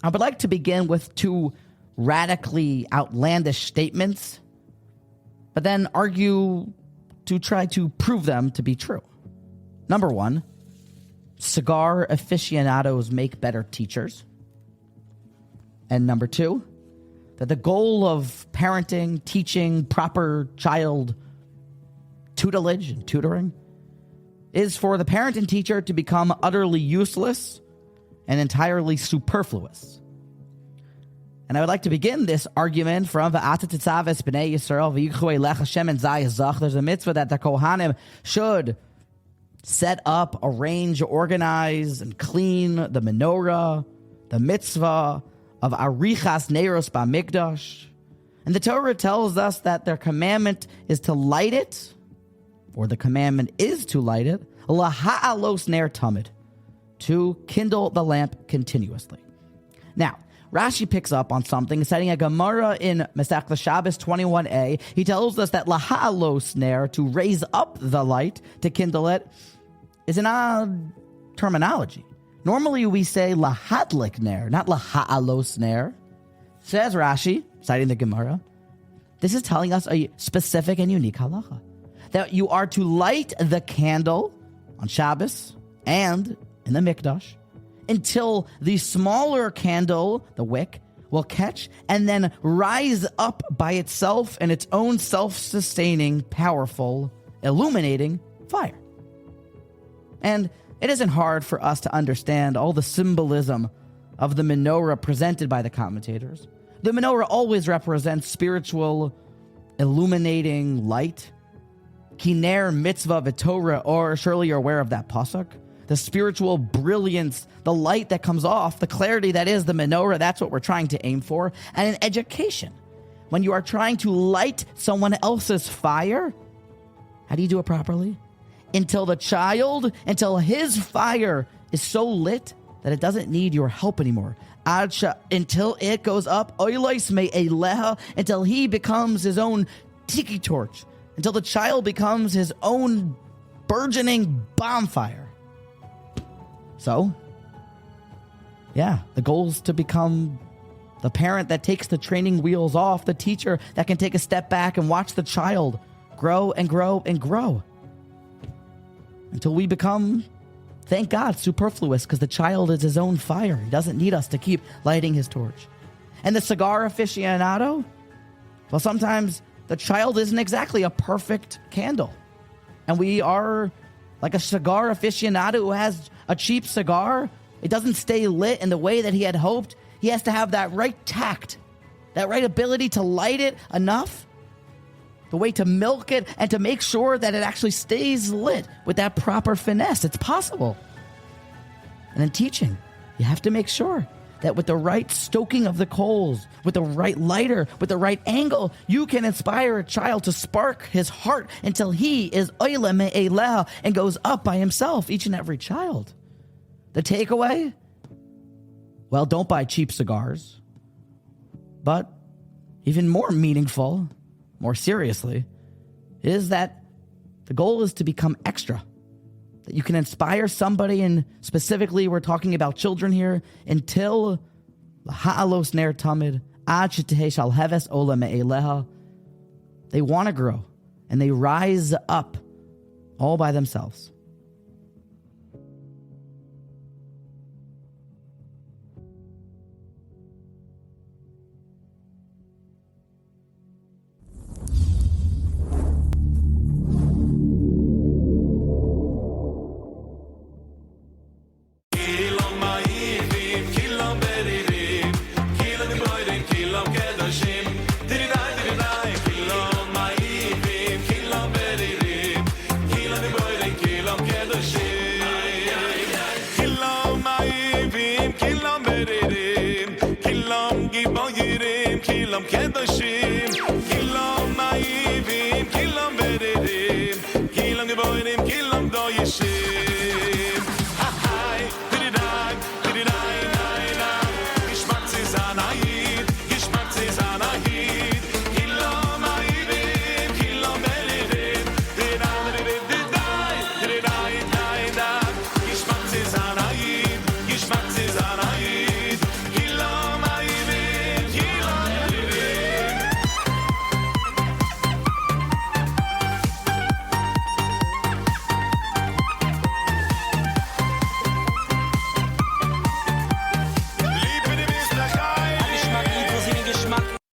I would like to begin with two radically outlandish statements, but then argue to try to prove them to be true. Number one, cigar aficionados make better teachers. And number two, that the goal of parenting, teaching, proper child tutelage and tutoring is for the parent and teacher to become utterly useless and entirely superfluous. And I would like to begin this argument from V'ata Titzaves B'nai Yisrael V'yichue Lech Hashem and Zayah Zach. There's a mitzvah that the Kohanim should set up, arrange, organize, and clean the menorah, the mitzvah of Arichas Neiros B'Mikdash. And the Torah tells us that their commandment is to light it, or the commandment is to light it, Laha'alos Ner Tamid, to kindle the lamp continuously. Now, Rashi picks up on something, citing a Gemara in Masechta Shabbos 21a. He tells us that laha'alos ner, to raise up the light, to kindle it, is an odd terminology. Normally we say lahadlik ner, not laha'alos ner. Says Rashi, citing the Gemara, this is telling us a specific and unique halacha, that you are to light the candle on Shabbos and in the Mikdash until the smaller candle, the wick, will catch and then rise up by itself in its own self-sustaining, powerful, illuminating fire. And it isn't hard for us to understand all the symbolism of the menorah presented by the commentators. The menorah always represents spiritual, illuminating light. Kiner mitzvah v'torah, or surely you're aware of that pasuk. The spiritual brilliance, the light that comes off, the clarity that is the menorah, that's what we're trying to aim for. And in education, when you are trying to light someone else's fire, how do you do it properly? Until his fire is so lit that it doesn't need your help anymore. Until it goes up, until he becomes his own tiki torch, until the child becomes his own burgeoning bonfire. So, yeah, the goal is to become the parent that takes the training wheels off, the teacher that can take a step back and watch the child grow and grow and grow until we become, thank God, superfluous, because the child is his own fire. He doesn't need us to keep lighting his torch. And the cigar aficionado, well, sometimes the child isn't exactly a perfect candle. And we are like a cigar aficionado who has a cheap cigar. It doesn't stay lit in the way that he had hoped. He has to have that right tact, that right ability to light it enough, the way to milk it, and to make sure that it actually stays lit with that proper finesse. It's possible. And in teaching, you have to make sure that with the right stoking of the coals, with the right lighter, with the right angle, you can inspire a child to spark his heart until he is oile me'eleh and goes up by himself, each and every child. The takeaway? Well, don't buy cheap cigars. But even more meaningful, more seriously, is that the goal is to become extra. That you can inspire somebody, and specifically we're talking about children here, until ha'alos ner tamid ad shetehei shal heves ola me'eleha. They want to grow, and they rise up all by themselves.